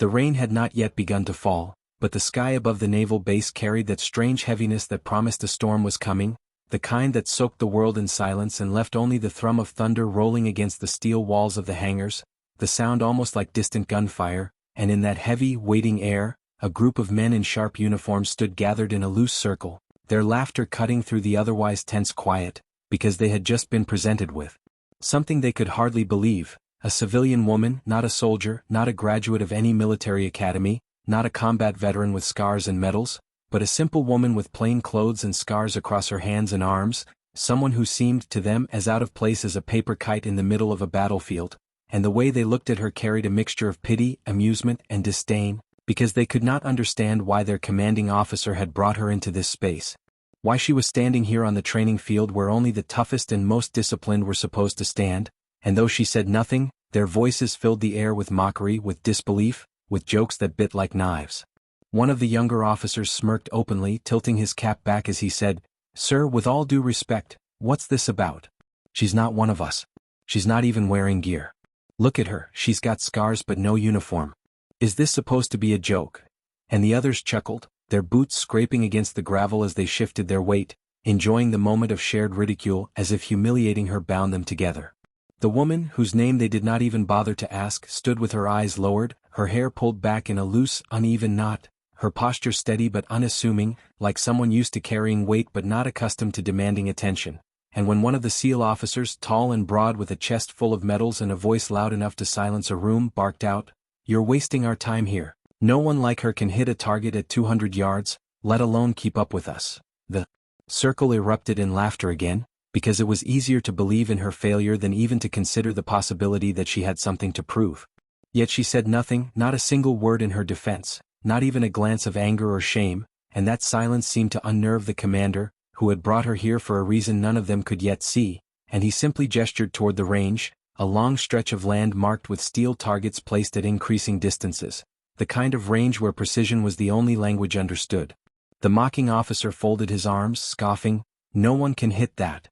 The rain had not yet begun to fall, but the sky above the naval base carried that strange heaviness that promised a storm was coming, the kind that soaked the world in silence and left only the thrum of thunder rolling against the steel walls of the hangars, the sound almost like distant gunfire, and in that heavy, waiting air, a group of men in sharp uniforms stood gathered in a loose circle, their laughter cutting through the otherwise tense quiet, because they had just been presented with something they could hardly believe, a civilian woman, not a soldier, not a graduate of any military academy, not a combat veteran with scars and medals, but a simple woman with plain clothes and scars across her hands and arms, someone who seemed to them as out of place as a paper kite in the middle of a battlefield, and the way they looked at her carried a mixture of pity, amusement, and disdain, because they could not understand why their commanding officer had brought her into this space. Why she was standing here on the training field where only the toughest and most disciplined were supposed to stand, and though she said nothing, their voices filled the air with mockery, with disbelief, with jokes that bit like knives. One of the younger officers smirked openly, tilting his cap back as he said, "Sir, with all due respect, what's this about? She's not one of us. She's not even wearing gear. Look at her, she's got scars but no uniform. Is this supposed to be a joke?" And the others chuckled, their boots scraping against the gravel as they shifted their weight, enjoying the moment of shared ridicule as if humiliating her bound them together. The woman, whose name they did not even bother to ask, stood with her eyes lowered, her hair pulled back in a loose, uneven knot, her posture steady but unassuming, like someone used to carrying weight but not accustomed to demanding attention. And when one of the SEAL officers, tall and broad with a chest full of medals and a voice loud enough to silence a room, barked out, "You're wasting our time here. No one like her can hit a target at 200 yards, let alone keep up with us." The circle erupted in laughter again, because it was easier to believe in her failure than even to consider the possibility that she had something to prove. Yet she said nothing, not a single word in her defense, not even a glance of anger or shame, and that silence seemed to unnerve the commander, who had brought her here for a reason none of them could yet see, and he simply gestured toward the range, a long stretch of land marked with steel targets placed at increasing distances, the kind of range where precision was the only language understood. The mocking officer folded his arms, scoffing, "No one can hit that.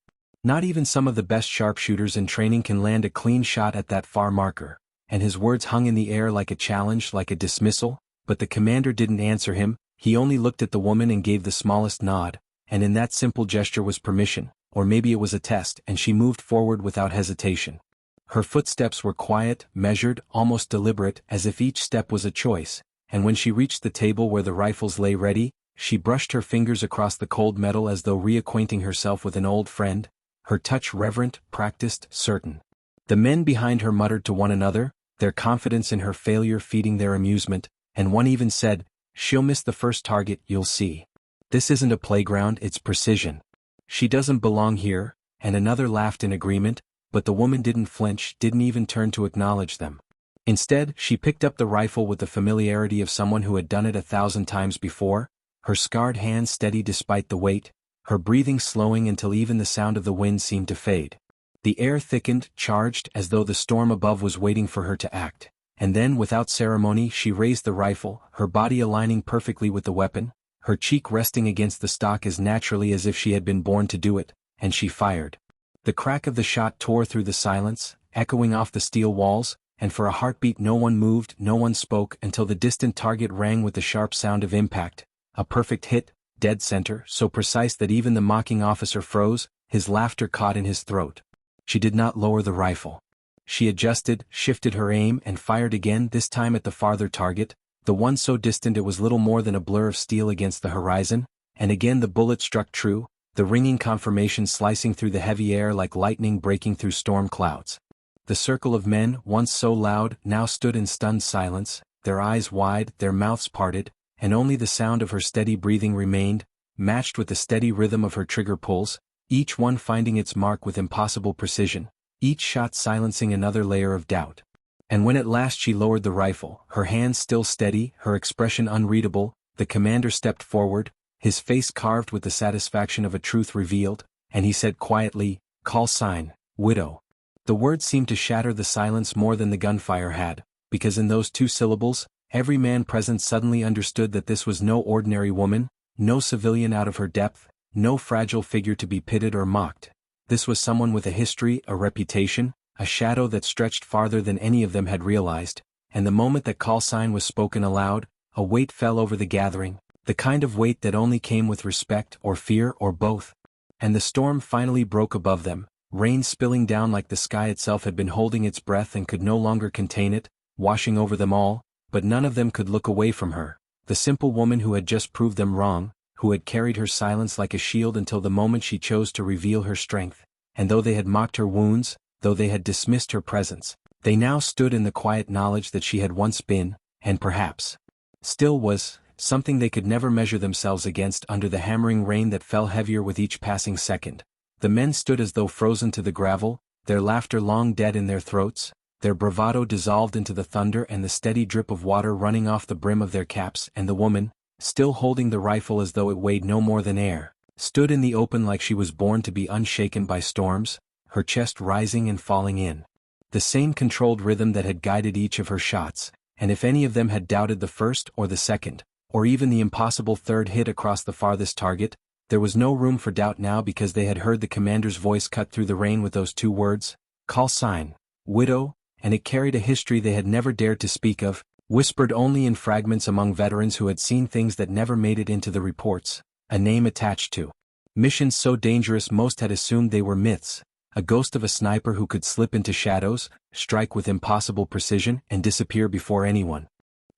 Not even some of the best sharpshooters in training can land a clean shot at that far marker," and his words hung in the air like a challenge, like a dismissal, but the commander didn't answer him, he only looked at the woman and gave the smallest nod, and in that simple gesture was permission, or maybe it was a test, and she moved forward without hesitation. Her footsteps were quiet, measured, almost deliberate, as if each step was a choice, and when she reached the table where the rifles lay ready, she brushed her fingers across the cold metal as though reacquainting herself with an old friend, her touch reverent, practiced, certain. The men behind her muttered to one another, their confidence in her failure feeding their amusement, and one even said, "She'll miss the first target, you'll see. This isn't a playground, it's precision. She doesn't belong here," and another laughed in agreement, but the woman didn't flinch, didn't even turn to acknowledge them. Instead, she picked up the rifle with the familiarity of someone who had done it 1,000 times before, her scarred hand steady despite the weight, her breathing slowing until even the sound of the wind seemed to fade. The air thickened, charged, as though the storm above was waiting for her to act, and then without ceremony she raised the rifle, her body aligning perfectly with the weapon, her cheek resting against the stock as naturally as if she had been born to do it, and she fired. The crack of the shot tore through the silence, echoing off the steel walls, and for a heartbeat no one moved, no one spoke until the distant target rang with the sharp sound of impact, a perfect hit, dead center, so precise that even the mocking officer froze, his laughter caught in his throat. She did not lower the rifle. She adjusted, shifted her aim, and fired again, this time at the farther target, the one so distant it was little more than a blur of steel against the horizon, and again the bullet struck true, the ringing confirmation slicing through the heavy air like lightning breaking through storm clouds. The circle of men, once so loud, now stood in stunned silence, their eyes wide, their mouths parted, and only the sound of her steady breathing remained, matched with the steady rhythm of her trigger pulls, each one finding its mark with impossible precision, each shot silencing another layer of doubt. And when at last she lowered the rifle, her hands still steady, her expression unreadable, the commander stepped forward, his face carved with the satisfaction of a truth revealed, and he said quietly, "Call sign, widow." The words seemed to shatter the silence more than the gunfire had, because in those two syllables, every man present suddenly understood that this was no ordinary woman, no civilian out of her depth, no fragile figure to be pitied or mocked. This was someone with a history, a reputation, a shadow that stretched farther than any of them had realized, and the moment that call sign was spoken aloud, a weight fell over the gathering, the kind of weight that only came with respect or fear or both. And the storm finally broke above them, rain spilling down like the sky itself had been holding its breath and could no longer contain it, washing over them all, but none of them could look away from her, the simple woman who had just proved them wrong, who had carried her silence like a shield until the moment she chose to reveal her strength. And though they had mocked her wounds, though they had dismissed her presence, they now stood in the quiet knowledge that she had once been, and perhaps still was, something they could never measure themselves against under the hammering rain that fell heavier with each passing second. The men stood as though frozen to the gravel, their laughter long dead in their throats, their bravado dissolved into the thunder and the steady drip of water running off the brim of their caps, and the woman, still holding the rifle as though it weighed no more than air, stood in the open like she was born to be unshaken by storms, her chest rising and falling in the same controlled rhythm that had guided each of her shots, and if any of them had doubted the first or the second, or even the impossible third hit across the farthest target, there was no room for doubt now because they had heard the commander's voice cut through the rain with those two words, "Call sign, widow," and it carried a history they had never dared to speak of, whispered only in fragments among veterans who had seen things that never made it into the reports, a name attached to missions so dangerous most had assumed they were myths, a ghost of a sniper who could slip into shadows, strike with impossible precision, and disappear before anyone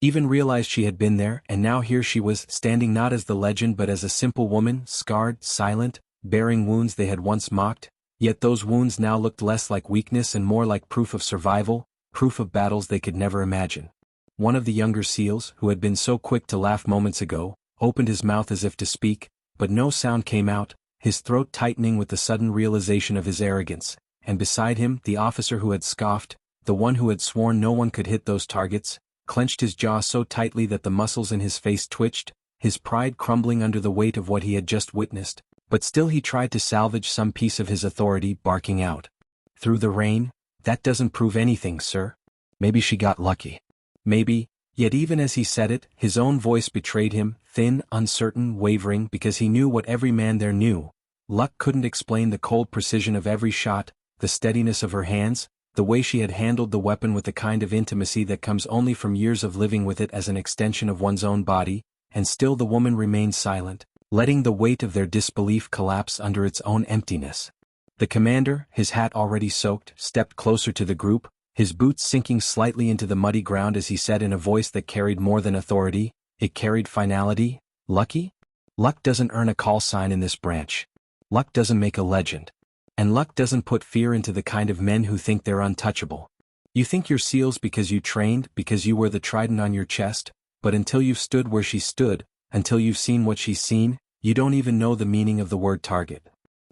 even realized she had been there, and now here she was, standing not as the legend but as a simple woman, scarred, silent, bearing wounds they had once mocked, yet those wounds now looked less like weakness and more like proof of survival, proof of battles they could never imagine. One of the younger SEALs, who had been so quick to laugh moments ago, opened his mouth as if to speak, but no sound came out, his throat tightening with the sudden realization of his arrogance, and beside him the officer who had scoffed, the one who had sworn no one could hit those targets, clenched his jaw so tightly that the muscles in his face twitched, his pride crumbling under the weight of what he had just witnessed, but still he tried to salvage some piece of his authority, barking out, "Through the rain? That doesn't prove anything, sir. Maybe she got lucky." Maybe, yet even as he said it, his own voice betrayed him, thin, uncertain, wavering, because he knew what every man there knew. Luck couldn't explain the cold precision of every shot, the steadiness of her hands, the way she had handled the weapon with the kind of intimacy that comes only from years of living with it as an extension of one's own body, and still the woman remained silent, letting the weight of their disbelief collapse under its own emptiness. The commander, his hat already soaked, stepped closer to the group, his boots sinking slightly into the muddy ground as he said in a voice that carried more than authority, it carried finality, "Lucky? Luck doesn't earn a call sign in this branch. Luck doesn't make a legend. And luck doesn't put fear into the kind of men who think they're untouchable. You think you're SEALs because you trained, because you wear the trident on your chest, but until you've stood where she stood, until you've seen what she's seen, you don't even know the meaning of the word target."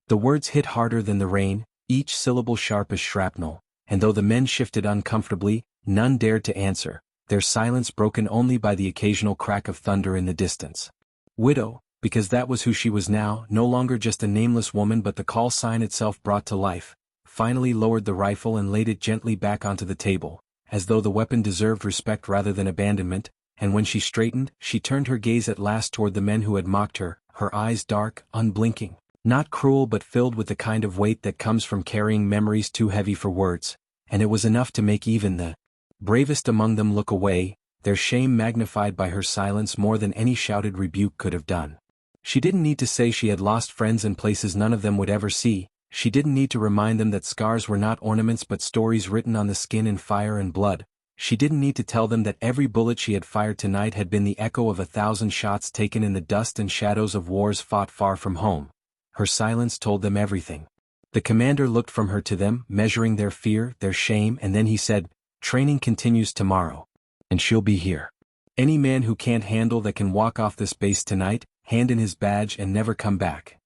The words hit harder than the rain, each syllable sharp as shrapnel, and though the men shifted uncomfortably, none dared to answer, their silence broken only by the occasional crack of thunder in the distance. Widow, because that was who she was now, no longer just a nameless woman but the call sign itself brought to life, finally lowered the rifle and laid it gently back onto the table, as though the weapon deserved respect rather than abandonment, and when she straightened, she turned her gaze at last toward the men who had mocked her, her eyes dark, unblinking, not cruel but filled with the kind of weight that comes from carrying memories too heavy for words, and it was enough to make even the bravest among them look away, their shame magnified by her silence more than any shouted rebuke could have done. She didn't need to say she had lost friends in places none of them would ever see, she didn't need to remind them that scars were not ornaments but stories written on the skin in fire and blood, she didn't need to tell them that every bullet she had fired tonight had been the echo of 1,000 shots taken in the dust and shadows of wars fought far from home. Her silence told them everything. The commander looked from her to them, measuring their fear, their shame, and then he said, "Training continues tomorrow. And she'll be here. Any man who can't handle that can walk off this base tonight, hand in his badge and never come back."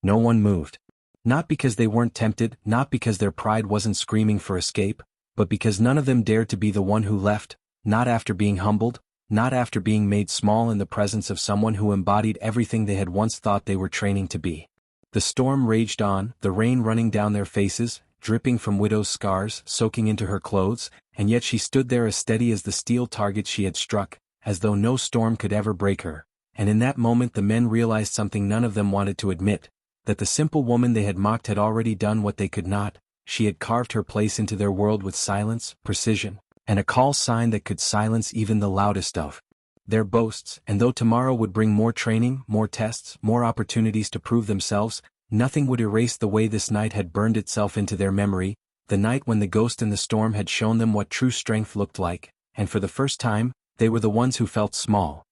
No one moved. Not because they weren't tempted, not because their pride wasn't screaming for escape, but because none of them dared to be the one who left, not after being humbled, not after being made small in the presence of someone who embodied everything they had once thought they were training to be. The storm raged on, the rain running down their faces, dripping from Widow's scars, soaking into her clothes, and yet she stood there as steady as the steel target she had struck, as though no storm could ever break her. And in that moment the men realized something none of them wanted to admit, that the simple woman they had mocked had already done what they could not, she had carved her place into their world with silence, precision, and a call sign that could silence even the loudest of their boasts. And though tomorrow would bring more training, more tests, more opportunities to prove themselves, nothing would erase the way this night had burned itself into their memory, the night when the ghost in the storm had shown them what true strength looked like, and for the first time, they were the ones who felt small.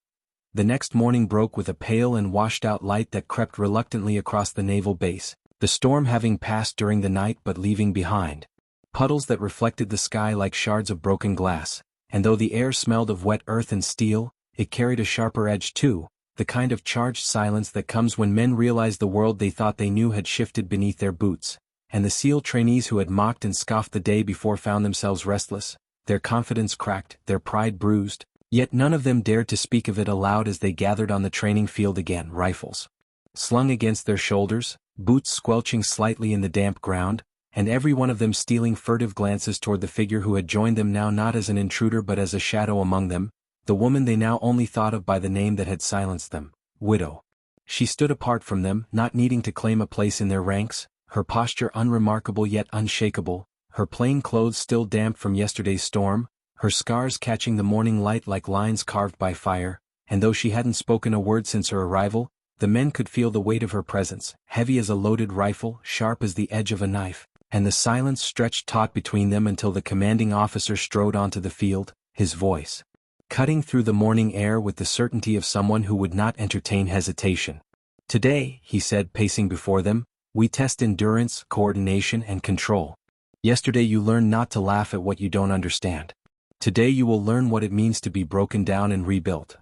The next morning broke with a pale and washed-out light that crept reluctantly across the naval base, the storm having passed during the night but leaving behind puddles that reflected the sky like shards of broken glass, and though the air smelled of wet earth and steel, it carried a sharper edge too, the kind of charged silence that comes when men realize the world they thought they knew had shifted beneath their boots, and the SEAL trainees who had mocked and scoffed the day before found themselves restless, their confidence cracked, their pride bruised, yet none of them dared to speak of it aloud as they gathered on the training field again, rifles slung against their shoulders, boots squelching slightly in the damp ground, and every one of them stealing furtive glances toward the figure who had joined them now not as an intruder but as a shadow among them, the woman they now only thought of by the name that had silenced them, Widow. She stood apart from them, not needing to claim a place in their ranks, her posture unremarkable yet unshakable, her plain clothes still damp from yesterday's storm, her scars catching the morning light like lines carved by fire, and though she hadn't spoken a word since her arrival, the men could feel the weight of her presence, heavy as a loaded rifle, sharp as the edge of a knife, and the silence stretched taut between them until the commanding officer strode onto the field, his voice cutting through the morning air with the certainty of someone who would not entertain hesitation. "Today," he said, pacing before them, "we test endurance, coordination, and control. Yesterday you learned not to laugh at what you don't understand. Today you will learn what it means to be broken down and rebuilt."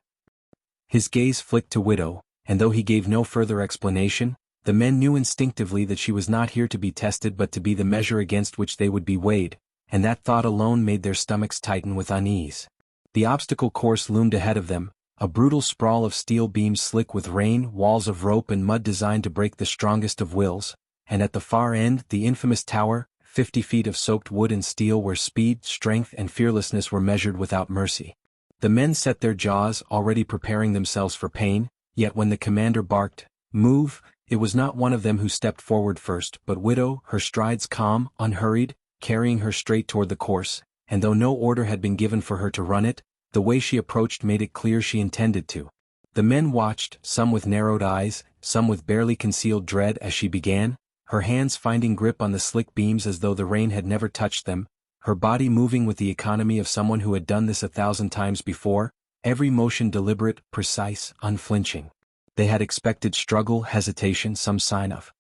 His gaze flicked to Widow, and though he gave no further explanation, the men knew instinctively that she was not here to be tested but to be the measure against which they would be weighed, and that thought alone made their stomachs tighten with unease. The obstacle course loomed ahead of them, a brutal sprawl of steel beams slick with rain, walls of rope and mud designed to break the strongest of wills, and at the far end the infamous tower, 50 feet of soaked wood and steel where speed, strength and fearlessness were measured without mercy. The men set their jaws, already preparing themselves for pain, yet when the commander barked, "Move," it was not one of them who stepped forward first, but Widow, her strides calm, unhurried, carrying her straight toward the course, and though no order had been given for her to run it, the way she approached made it clear she intended to. The men watched, some with narrowed eyes, some with barely concealed dread as she began, her hands finding grip on the slick beams as though the rain had never touched them, her body moving with the economy of someone who had done this 1,000 times before, every motion deliberate, precise, unflinching. They had expected struggle, hesitation, some sign of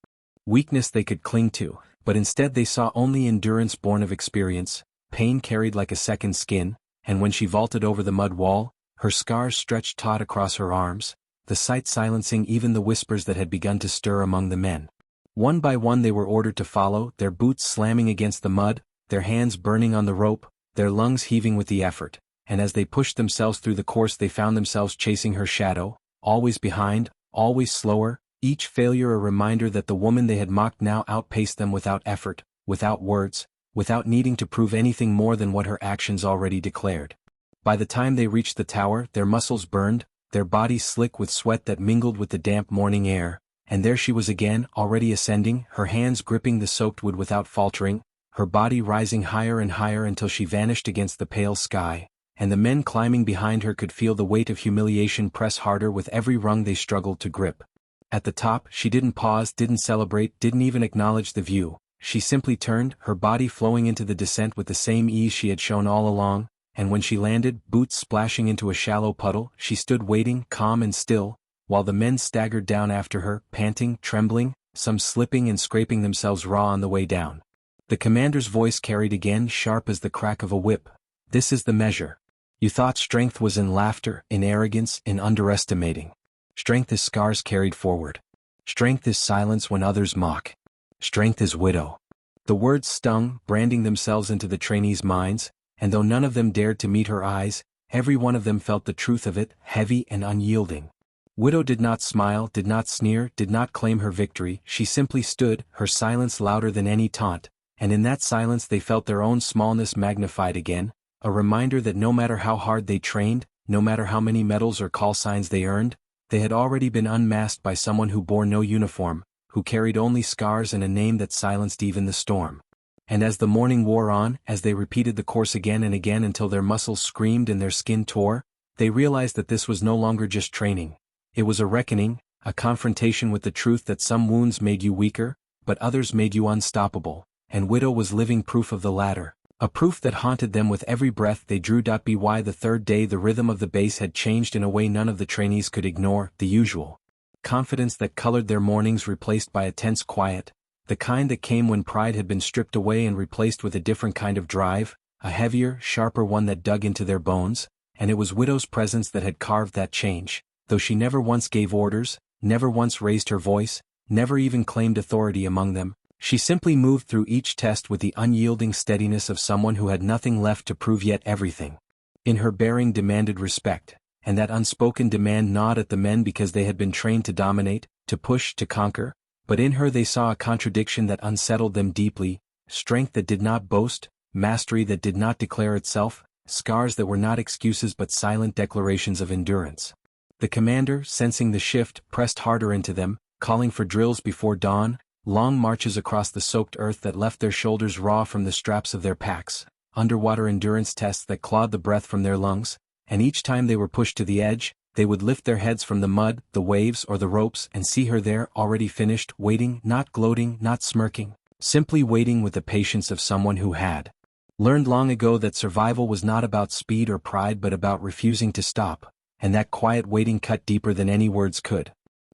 weakness they could cling to, but instead they saw only endurance born of experience, pain carried like a second skin, and when she vaulted over the mud wall, her scars stretched taut across her arms, the sight silencing even the whispers that had begun to stir among the men. One by one they were ordered to follow, their boots slamming against the mud, their hands burning on the rope, their lungs heaving with the effort, and as they pushed themselves through the course they found themselves chasing her shadow, always behind, always slower, each failure a reminder that the woman they had mocked now outpaced them without effort, without words, without needing to prove anything more than what her actions already declared. By the time they reached the tower, their muscles burned, their bodies slick with sweat that mingled with the damp morning air, and there she was again, already ascending, her hands gripping the soaked wood without faltering, her body rising higher and higher until she vanished against the pale sky, and the men climbing behind her could feel the weight of humiliation press harder with every rung they struggled to grip. At the top, she didn't pause, didn't celebrate, didn't even acknowledge the view. She simply turned, her body flowing into the descent with the same ease she had shown all along, and when she landed, boots splashing into a shallow puddle, she stood waiting, calm and still, while the men staggered down after her, panting, trembling, some slipping and scraping themselves raw on the way down. The commander's voice carried again, sharp as the crack of a whip. "This is the measure. You thought strength was in laughter, in arrogance, in underestimating. Strength is scars carried forward. Strength is silence when others mock. Strength is Widow." The words stung, branding themselves into the trainees' minds, and though none of them dared to meet her eyes, every one of them felt the truth of it, heavy and unyielding. Widow did not smile, did not sneer, did not claim her victory, she simply stood, her silence louder than any taunt, and in that silence they felt their own smallness magnified again, a reminder that no matter how hard they trained, no matter how many medals or call signs they earned, they had already been unmasked by someone who bore no uniform, who carried only scars and a name that silenced even the storm. And as the morning wore on, as they repeated the course again and again until their muscles screamed and their skin tore, they realized that this was no longer just training. It was a reckoning, a confrontation with the truth that some wounds made you weaker, but others made you unstoppable, and Widow was living proof of the latter. A proof that haunted them with every breath they drew. By the third day the rhythm of the base had changed in a way none of the trainees could ignore, the usual confidence that colored their mornings replaced by a tense quiet, the kind that came when pride had been stripped away and replaced with a different kind of drive, a heavier, sharper one that dug into their bones, and it was Widow's presence that had carved that change, though she never once gave orders, never once raised her voice, never even claimed authority among them. She simply moved through each test with the unyielding steadiness of someone who had nothing left to prove yet everything. In her bearing demanded respect, and that unspoken demand gnawed at the men because they had been trained to dominate, to push, to conquer, but in her they saw a contradiction that unsettled them deeply, strength that did not boast, mastery that did not declare itself, scars that were not excuses but silent declarations of endurance. The commander, sensing the shift, pressed harder into them, calling for drills before dawn, long marches across the soaked earth that left their shoulders raw from the straps of their packs, underwater endurance tests that clawed the breath from their lungs, and each time they were pushed to the edge, they would lift their heads from the mud, the waves or the ropes and see her there, already finished, waiting, not gloating, not smirking, simply waiting with the patience of someone who had learned long ago that survival was not about speed or pride but about refusing to stop, and that quiet waiting cut deeper than any words could.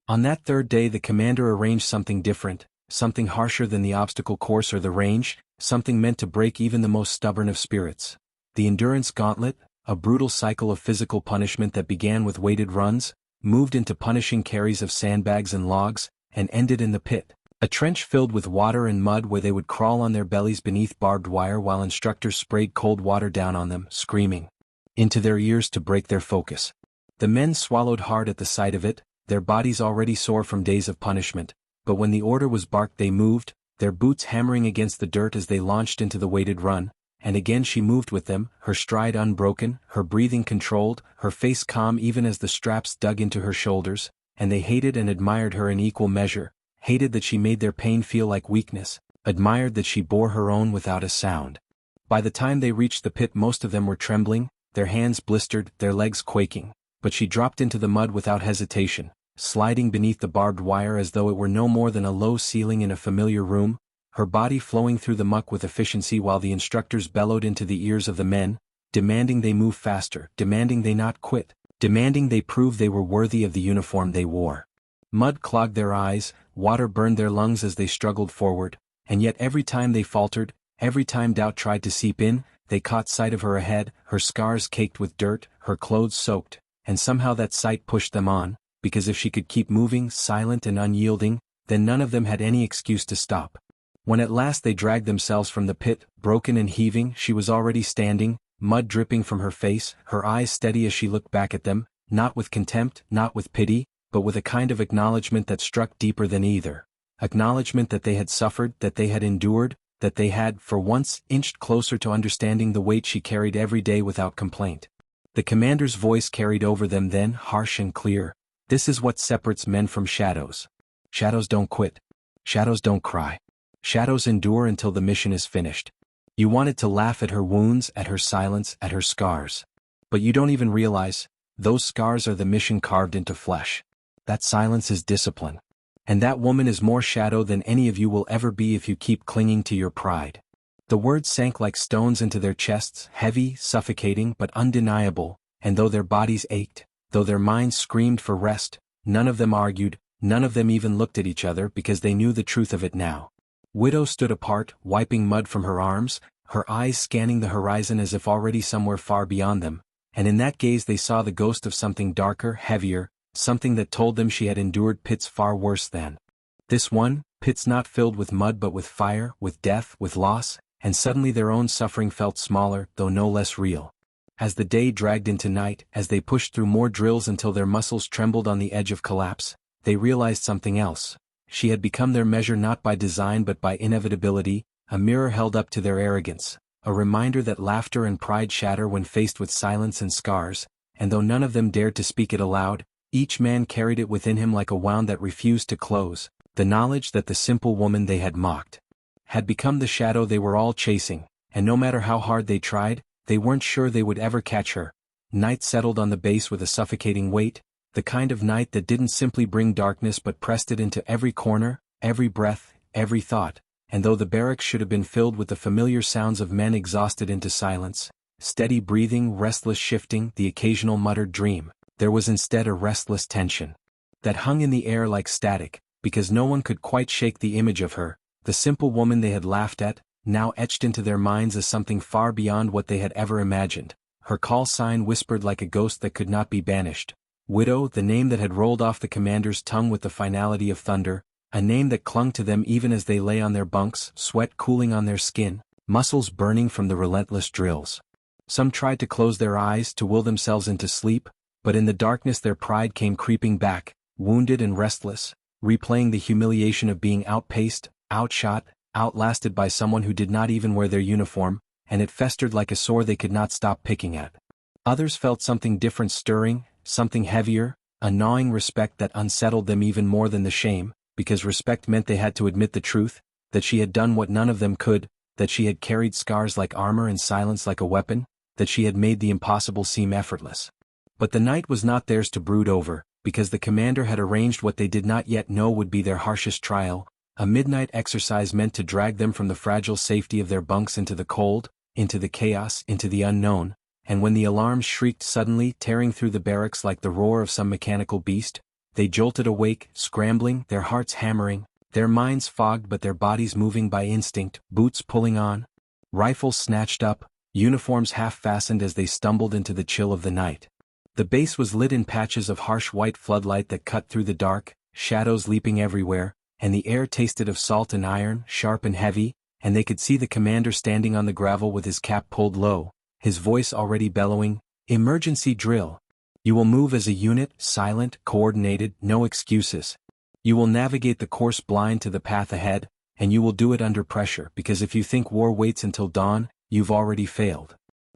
On that third day the commander arranged something different, something harsher than the obstacle course or the range, something meant to break even the most stubborn of spirits. The endurance gauntlet, a brutal cycle of physical punishment that began with weighted runs, moved into punishing carries of sandbags and logs, and ended in the pit, a trench filled with water and mud where they would crawl on their bellies beneath barbed wire while instructors sprayed cold water down on them, screaming into their ears to break their focus. The men swallowed hard at the sight of it, their bodies already sore from days of punishment, but when the order was barked they moved, their boots hammering against the dirt as they launched into the weighted run, and again she moved with them, her stride unbroken, her breathing controlled, her face calm even as the straps dug into her shoulders, and they hated and admired her in equal measure, hated that she made their pain feel like weakness, admired that she bore her own without a sound. By the time they reached the pit most of them were trembling, their hands blistered, their legs quaking, but she dropped into the mud without hesitation, sliding beneath the barbed wire as though it were no more than a low ceiling in a familiar room, her body flowing through the muck with efficiency while the instructors bellowed into the ears of the men, demanding they move faster, demanding they not quit, demanding they prove they were worthy of the uniform they wore. Mud clogged their eyes, water burned their lungs as they struggled forward, and yet every time they faltered, every time doubt tried to seep in, they caught sight of her ahead, her scars caked with dirt, her clothes soaked, and somehow that sight pushed them on, because if she could keep moving, silent and unyielding, then none of them had any excuse to stop. When at last they dragged themselves from the pit, broken and heaving, she was already standing, mud dripping from her face, her eyes steady as she looked back at them, not with contempt, not with pity, but with a kind of acknowledgement that struck deeper than either. Acknowledgement that they had suffered, that they had endured, that they had, for once, inched closer to understanding the weight she carried every day without complaint. The commander's voice carried over them then, harsh and clear. This is what separates men from shadows. Shadows don't quit. Shadows don't cry. Shadows endure until the mission is finished. You wanted to laugh at her wounds, at her silence, at her scars. But you don't even realize, those scars are the mission carved into flesh. That silence is discipline. And that woman is more shadow than any of you will ever be if you keep clinging to your pride. The words sank like stones into their chests, heavy, suffocating but undeniable, and though their bodies ached, though their minds screamed for rest, none of them argued, none of them even looked at each other because they knew the truth of it now. Widow stood apart, wiping mud from her arms, her eyes scanning the horizon as if already somewhere far beyond them, and in that gaze they saw the ghost of something darker, heavier, something that told them she had endured pits far worse than this one, pits not filled with mud but with fire, with death, with loss, and suddenly their own suffering felt smaller, though no less real. As the day dragged into night, as they pushed through more drills until their muscles trembled on the edge of collapse, they realized something else. She had become their measure not by design but by inevitability, a mirror held up to their arrogance, a reminder that laughter and pride shatter when faced with silence and scars, and though none of them dared to speak it aloud, each man carried it within him like a wound that refused to close, the knowledge that the simple woman they had mocked had become the shadow they were all chasing, and no matter how hard they tried, they weren't sure they would ever catch her. Night settled on the base with a suffocating weight, the kind of night that didn't simply bring darkness but pressed it into every corner, every breath, every thought, and though the barracks should have been filled with the familiar sounds of men exhausted into silence, steady breathing, restless shifting, the occasional muttered dream, there was instead a restless tension that hung in the air like static, because no one could quite shake the image of her, the simple woman they had laughed at, now etched into their minds as something far beyond what they had ever imagined. Her call sign whispered like a ghost that could not be banished. Widow, the name that had rolled off the commander's tongue with the finality of thunder, a name that clung to them even as they lay on their bunks, sweat cooling on their skin, muscles burning from the relentless drills. Some tried to close their eyes to will themselves into sleep, but in the darkness their pride came creeping back, wounded and restless, replaying the humiliation of being outpaced, outshot, outlasted by someone who did not even wear their uniform, and it festered like a sore they could not stop picking at. Others felt something different stirring, something heavier, a gnawing respect that unsettled them even more than the shame, because respect meant they had to admit the truth, that she had done what none of them could, that she had carried scars like armor and silence like a weapon, that she had made the impossible seem effortless. But the night was not theirs to brood over, because the commander had arranged what they did not yet know would be their harshest trial, a midnight exercise meant to drag them from the fragile safety of their bunks into the cold, into the chaos, into the unknown, and when the alarms shrieked suddenly, tearing through the barracks like the roar of some mechanical beast, they jolted awake, scrambling, their hearts hammering, their minds fogged but their bodies moving by instinct, boots pulling on, rifles snatched up, uniforms half-fastened as they stumbled into the chill of the night. The base was lit in patches of harsh white floodlight that cut through the dark, shadows leaping everywhere, and the air tasted of salt and iron, sharp and heavy, and they could see the commander standing on the gravel with his cap pulled low, his voice already bellowing, "Emergency drill. You will move as a unit, silent, coordinated, no excuses. You will navigate the course blind to the path ahead, and you will do it under pressure because if you think war waits until dawn, you've already failed."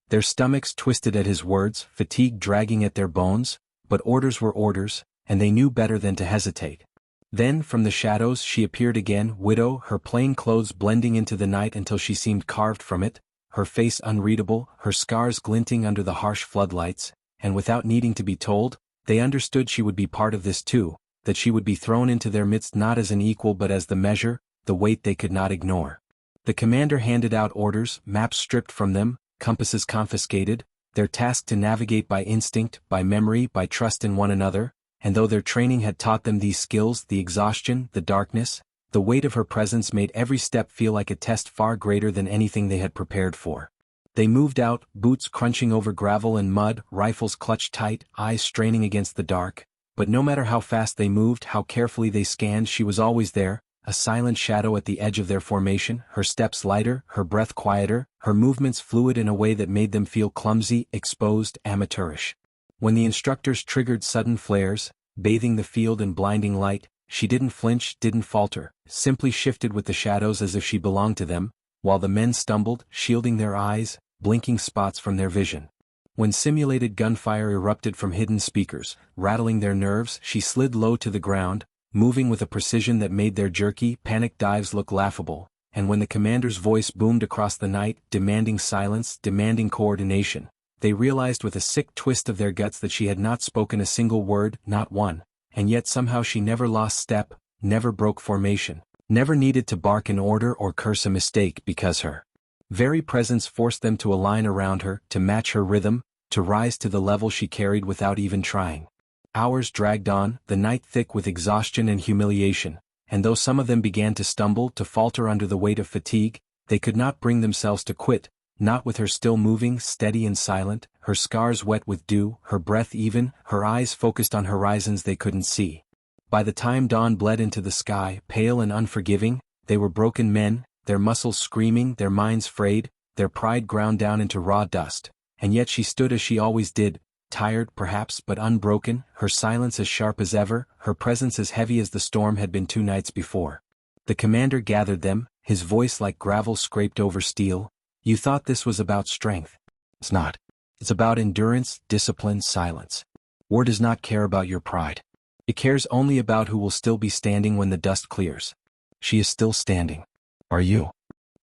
Their stomachs twisted at his words, fatigue dragging at their bones, but orders were orders, and they knew better than to hesitate. Then from the shadows she appeared again, Widow, her plain clothes blending into the night until she seemed carved from it, her face unreadable, her scars glinting under the harsh floodlights, and without needing to be told, they understood she would be part of this too, that she would be thrown into their midst not as an equal but as the measure, the weight they could not ignore. The commander handed out orders, maps stripped from them, compasses confiscated, their task to navigate by instinct, by memory, by trust in one another, and though their training had taught them these skills, the exhaustion, the darkness, the weight of her presence made every step feel like a test far greater than anything they had prepared for. They moved out, boots crunching over gravel and mud, rifles clutched tight, eyes straining against the dark, but no matter how fast they moved, how carefully they scanned, she was always there, a silent shadow at the edge of their formation, her steps lighter, her breath quieter, her movements fluid in a way that made them feel clumsy, exposed, amateurish. When the instructors triggered sudden flares, bathing the field in blinding light, she didn't flinch, didn't falter, simply shifted with the shadows as if she belonged to them, while the men stumbled, shielding their eyes, blinking spots from their vision. When simulated gunfire erupted from hidden speakers, rattling their nerves, she slid low to the ground, moving with a precision that made their jerky, panicked dives look laughable, and when the commander's voice boomed across the night, demanding silence, demanding coordination, they realized with a sick twist of their guts that she had not spoken a single word, not one, and yet somehow she never lost step, never broke formation, never needed to bark an order or curse a mistake because her very presence forced them to align around her, to match her rhythm, to rise to the level she carried without even trying. Hours dragged on, the night thick with exhaustion and humiliation, and though some of them began to stumble, to falter under the weight of fatigue, they could not bring themselves to quit, not with her still moving, steady and silent, her scars wet with dew, her breath even, her eyes focused on horizons they couldn't see. By the time dawn bled into the sky, pale and unforgiving, they were broken men, their muscles screaming, their minds frayed, their pride ground down into raw dust, and yet she stood as she always did, tired perhaps but unbroken, her silence as sharp as ever, her presence as heavy as the storm had been 2 nights before. The commander gathered them, his voice like gravel scraped over steel. "You thought this was about strength. It's not. It's about endurance, discipline, silence. War does not care about your pride. It cares only about who will still be standing when the dust clears. She is still standing. Are you?"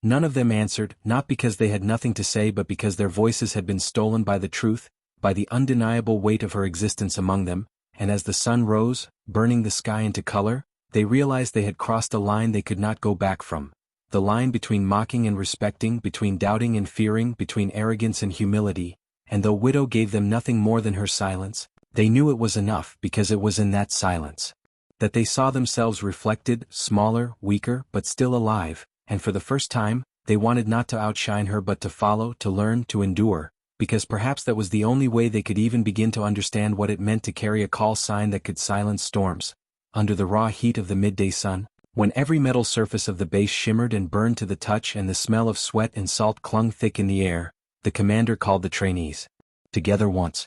None of them answered, not because they had nothing to say but because their voices had been stolen by the truth, by the undeniable weight of her existence among them, and as the sun rose, burning the sky into color, they realized they had crossed a line they could not go back from. The line between mocking and respecting, between doubting and fearing, between arrogance and humility, and though Widow gave them nothing more than her silence, they knew it was enough because it was in that silence that they saw themselves reflected, smaller, weaker, but still alive, and for the first time, they wanted not to outshine her but to follow, to learn, to endure, because perhaps that was the only way they could even begin to understand what it meant to carry a call sign that could silence storms. Under the raw heat of the midday sun, when every metal surface of the base shimmered and burned to the touch and the smell of sweat and salt clung thick in the air, the commander called the trainees together once.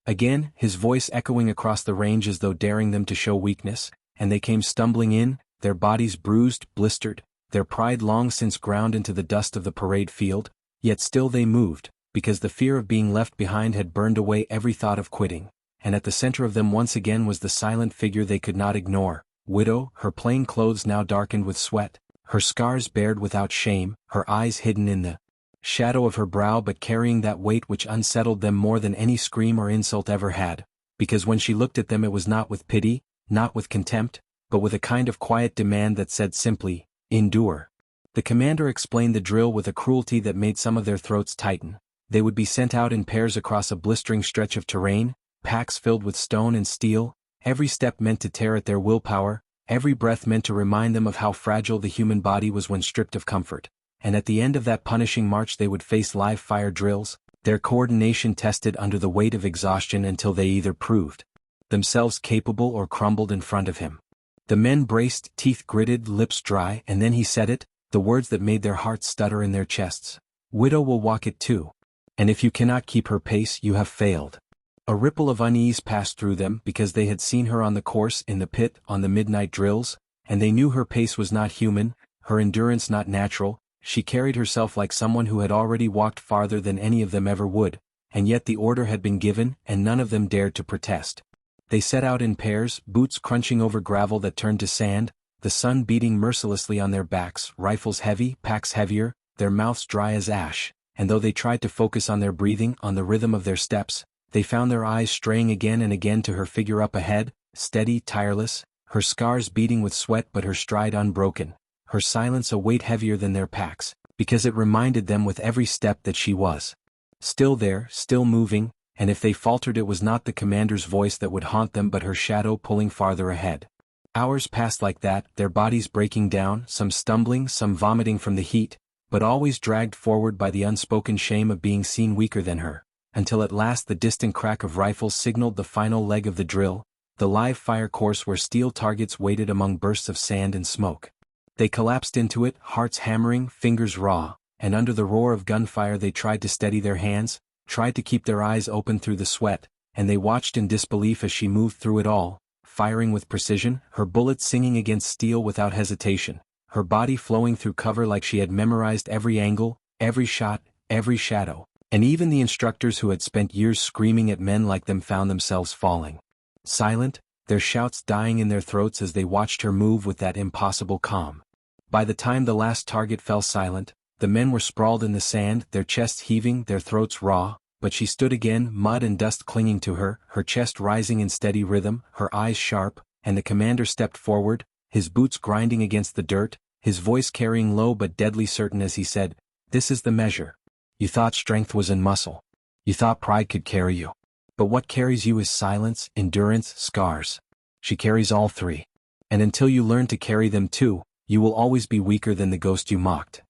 Again, his voice echoing across the range as though daring them to show weakness, and they came stumbling in, their bodies bruised, blistered, their pride long since ground into the dust of the parade field, yet still they moved, because the fear of being left behind had burned away every thought of quitting, and at the center of them once again was the silent figure they could not ignore, Widow, her plain clothes now darkened with sweat, her scars bared without shame, her eyes hidden in the shadow of her brow but carrying that weight which unsettled them more than any scream or insult ever had, because when she looked at them it was not with pity, not with contempt, but with a kind of quiet demand that said simply, "Endure." The commander explained the drill with a cruelty that made some of their throats tighten. They would be sent out in pairs across a blistering stretch of terrain, packs filled with stone and steel, every step meant to tear at their willpower, every breath meant to remind them of how fragile the human body was when stripped of comfort. And at the end of that punishing march they would face live fire drills, their coordination tested under the weight of exhaustion until they either proved themselves capable or crumbled in front of him. The men braced, teeth gritted, lips dry, and then he said it, the words that made their hearts stutter in their chests. "Widow will walk it too. And if you cannot keep her pace, you have failed." A ripple of unease passed through them because they had seen her on the course, in the pit, on the midnight drills, and they knew her pace was not human, her endurance not natural. She carried herself like someone who had already walked farther than any of them ever would, and yet the order had been given, and none of them dared to protest. They set out in pairs, boots crunching over gravel that turned to sand, the sun beating mercilessly on their backs, rifles heavy, packs heavier, their mouths dry as ash, and though they tried to focus on their breathing, on the rhythm of their steps, they found their eyes straying again and again to her figure up ahead, steady, tireless, her scars beating with sweat but her stride unbroken, her silence a weight heavier than their packs, because it reminded them with every step that she was still there, still moving, and if they faltered it was not the commander's voice that would haunt them but her shadow pulling farther ahead. Hours passed like that, their bodies breaking down, some stumbling, some vomiting from the heat, but always dragged forward by the unspoken shame of being seen weaker than her, until at last the distant crack of rifles signaled the final leg of the drill, the live fire course where steel targets waited among bursts of sand and smoke. They collapsed into it, hearts hammering, fingers raw, and under the roar of gunfire they tried to steady their hands, tried to keep their eyes open through the sweat, and they watched in disbelief as she moved through it all, firing with precision, her bullets singing against steel without hesitation, her body flowing through cover like she had memorized every angle, every shot, every shadow, and even the instructors who had spent years screaming at men like them found themselves falling silent, their shouts dying in their throats as they watched her move with that impossible calm. By the time the last target fell silent, the men were sprawled in the sand, their chests heaving, their throats raw, but she stood again, mud and dust clinging to her, her chest rising in steady rhythm, her eyes sharp, and the commander stepped forward, his boots grinding against the dirt, his voice carrying low but deadly certain as he said, "This is the measure. You thought strength was in muscle. You thought pride could carry you. But what carries you is silence, endurance, scars. She carries all three. And until you learn to carry them too, you will always be weaker than the ghost you mocked."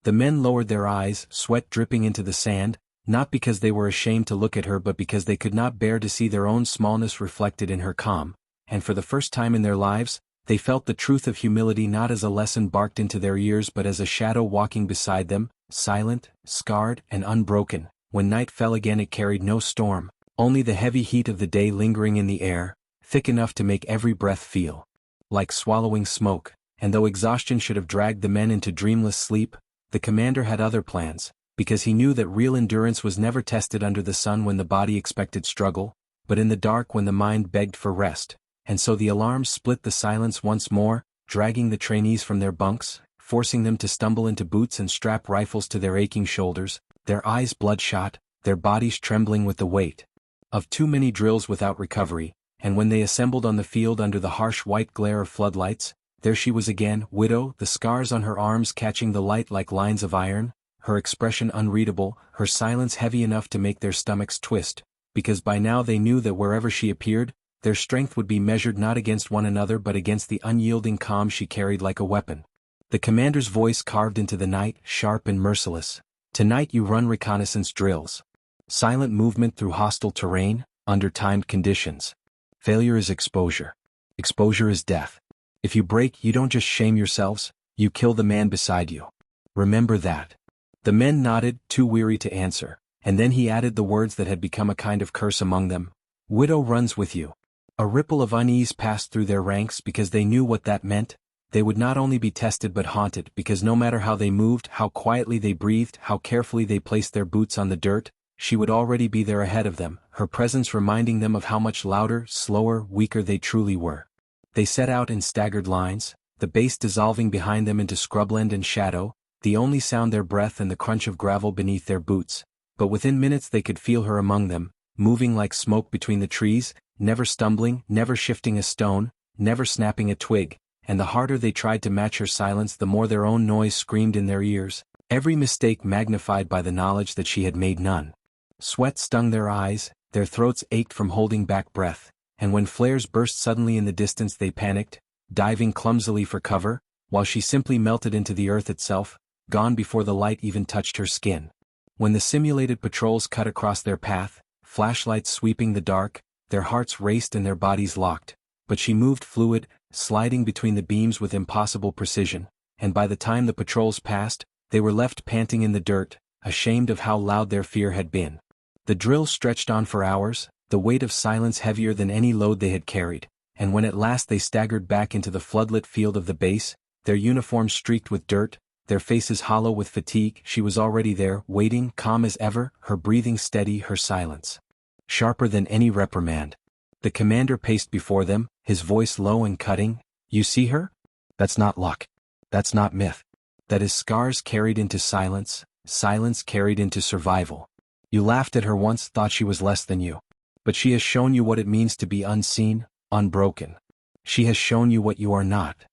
The men lowered their eyes, sweat dripping into the sand, not because they were ashamed to look at her but because they could not bear to see their own smallness reflected in her calm, and for the first time in their lives, they felt the truth of humility not as a lesson barked into their ears but as a shadow walking beside them, silent, scarred, and unbroken. When night fell again it carried no storm, only the heavy heat of the day lingering in the air, thick enough to make every breath feel like swallowing smoke, and though exhaustion should have dragged the men into dreamless sleep, the commander had other plans, because he knew that real endurance was never tested under the sun when the body expected struggle, but in the dark when the mind begged for rest, and so the alarms split the silence once more, dragging the trainees from their bunks, forcing them to stumble into boots and strap rifles to their aching shoulders, their eyes bloodshot, their bodies trembling with the weight of too many drills without recovery, and when they assembled on the field under the harsh white glare of floodlights, there she was again, Widow, the scars on her arms catching the light like lines of iron, her expression unreadable, her silence heavy enough to make their stomachs twist, because by now they knew that wherever she appeared, their strength would be measured not against one another but against the unyielding calm she carried like a weapon. The commander's voice carved into the night, sharp and merciless. Tonight you run reconnaissance drills. Silent movement through hostile terrain, under timed conditions. Failure is exposure. Exposure is death. If you break, you don't just shame yourselves, you kill the man beside you. Remember that. The men nodded, too weary to answer, and then he added the words that had become a kind of curse among them. Widow runs with you. A ripple of unease passed through their ranks because they knew what that meant. They would not only be tested but haunted because no matter how they moved, how quietly they breathed, how carefully they placed their boots on the dirt, she would already be there ahead of them, her presence reminding them of how much louder, slower, weaker they truly were. They set out in staggered lines, the base dissolving behind them into scrubland and shadow, the only sound their breath and the crunch of gravel beneath their boots, but within minutes they could feel her among them, moving like smoke between the trees, never stumbling, never shifting a stone, never snapping a twig, and the harder they tried to match her silence the more their own noise screamed in their ears, every mistake magnified by the knowledge that she had made none. Sweat stung their eyes, their throats ached from holding back breath, and when flares burst suddenly in the distance they panicked, diving clumsily for cover, while she simply melted into the earth itself, gone before the light even touched her skin. When the simulated patrols cut across their path, flashlights sweeping the dark, their hearts raced and their bodies locked, but she moved fluid, sliding between the beams with impossible precision, and by the time the patrols passed, they were left panting in the dirt, ashamed of how loud their fear had been. The drill stretched on for hours, the weight of silence heavier than any load they had carried, and when at last they staggered back into the floodlit field of the base, their uniforms streaked with dirt, their faces hollow with fatigue, she was already there, waiting, calm as ever, her breathing steady, her silence sharper than any reprimand. The commander paced before them, his voice low and cutting. You see her? That's not luck. That's not myth. That is scars carried into silence, silence carried into survival. You laughed at her once, thought she was less than you. But she has shown you what it means to be unseen, unbroken. She has shown you what you are not.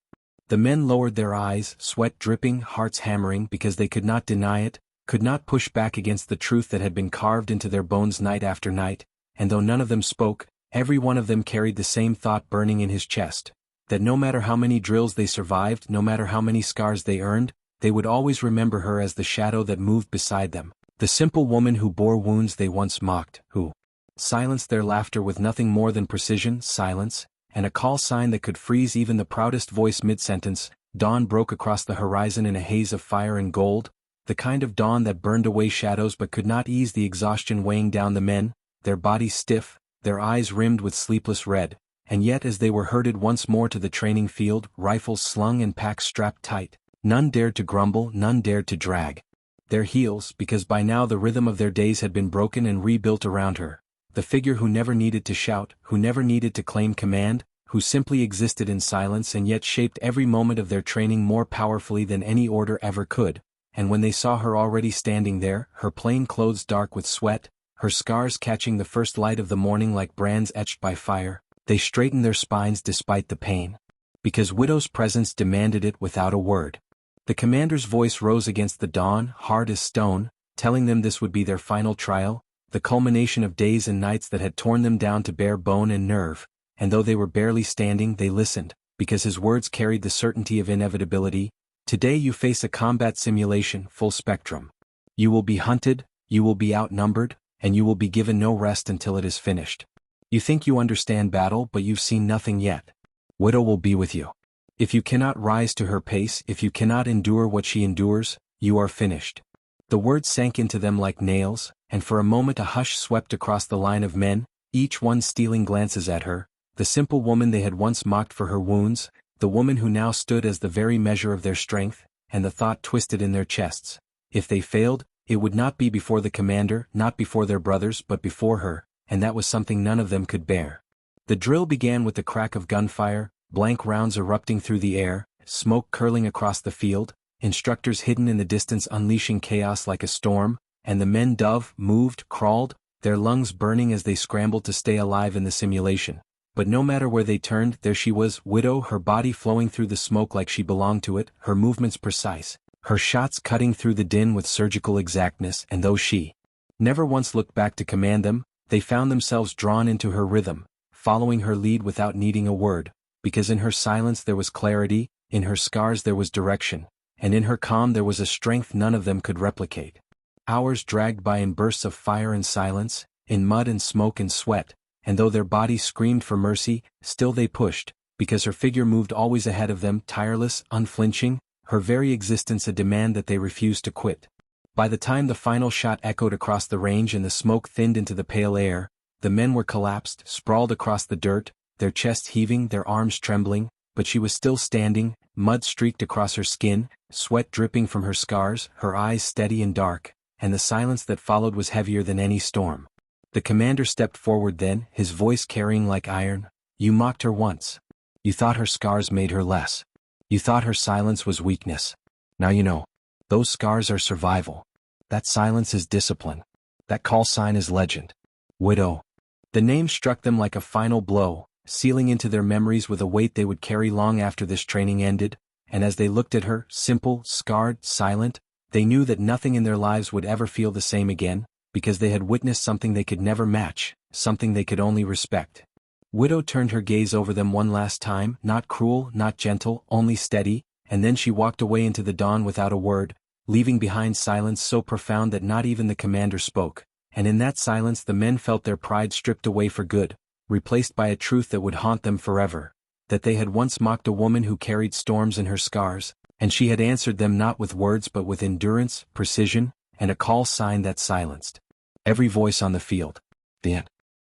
The men lowered their eyes, sweat dripping, hearts hammering because they could not deny it, could not push back against the truth that had been carved into their bones night after night, and though none of them spoke, every one of them carried the same thought burning in his chest, that no matter how many drills they survived, no matter how many scars they earned, they would always remember her as the shadow that moved beside them, the simple woman who bore wounds they once mocked, who silenced their laughter with nothing more than precision, silence, and a call sign that could freeze even the proudest voice mid-sentence. Dawn broke across the horizon in a haze of fire and gold, the kind of dawn that burned away shadows but could not ease the exhaustion weighing down the men, their bodies stiff, their eyes rimmed with sleepless red, and yet as they were herded once more to the training field, rifles slung and packs strapped tight, none dared to grumble, none dared to drag their heels, because by now the rhythm of their days had been broken and rebuilt around her, the figure who never needed to shout, who never needed to claim command, who simply existed in silence and yet shaped every moment of their training more powerfully than any order ever could. And when they saw her already standing there, her plain clothes dark with sweat, her scars catching the first light of the morning like brands etched by fire, they straightened their spines despite the pain. Because Widow's presence demanded it without a word. The commander's voice rose against the dawn, hard as stone, telling them this would be their final trial, the culmination of days and nights that had torn them down to bare bone and nerve, and though they were barely standing, they listened, because his words carried the certainty of inevitability. Today you face a combat simulation, full spectrum. You will be hunted, you will be outnumbered, and you will be given no rest until it is finished. You think you understand battle, but you've seen nothing yet. Widow will be with you. If you cannot rise to her pace, if you cannot endure what she endures, you are finished. The words sank into them like nails, and for a moment a hush swept across the line of men, each one stealing glances at her, the simple woman they had once mocked for her wounds, the woman who now stood as the very measure of their strength, and the thought twisted in their chests. If they failed, it would not be before the commander, not before their brothers, but before her, and that was something none of them could bear. The drill began with the crack of gunfire, blank rounds erupting through the air, smoke curling across the field, instructors hidden in the distance unleashing chaos like a storm, and the men moved, crawled, their lungs burning as they scrambled to stay alive in the simulation. But no matter where they turned, there she was, Widow, her body flowing through the smoke like she belonged to it, her movements precise, her shots cutting through the din with surgical exactness, and though she never once looked back to command them, they found themselves drawn into her rhythm, following her lead without needing a word, because in her silence there was clarity, in her scars there was direction, and in her calm there was a strength none of them could replicate. Hours dragged by in bursts of fire and silence, in mud and smoke and sweat, and though their bodies screamed for mercy, still they pushed, because her figure moved always ahead of them, tireless, unflinching, her very existence a demand that they refused to quit. By the time the final shot echoed across the range and the smoke thinned into the pale air, the men were collapsed, sprawled across the dirt, their chests heaving, their arms trembling, but she was still standing, mud streaked across her skin, sweat dripping from her scars, her eyes steady and dark, and the silence that followed was heavier than any storm. The commander stepped forward then, his voice carrying like iron. You mocked her once. You thought her scars made her less. You thought her silence was weakness. Now you know. Those scars are survival. That silence is discipline. That call sign is legend. Widow. The name struck them like a final blow, sealing into their memories with a weight they would carry long after this training ended, and as they looked at her, simple, scarred, silent, they knew that nothing in their lives would ever feel the same again, because they had witnessed something they could never match, something they could only respect. Widow turned her gaze over them one last time, not cruel, not gentle, only steady, and then she walked away into the dawn without a word, leaving behind silence so profound that not even the commander spoke, and in that silence the men felt their pride stripped away for good, replaced by a truth that would haunt them forever, that they had once mocked a woman who carried storms in her scars, and she had answered them not with words but with endurance, precision, and a call sign that silenced every voice on the field. The end.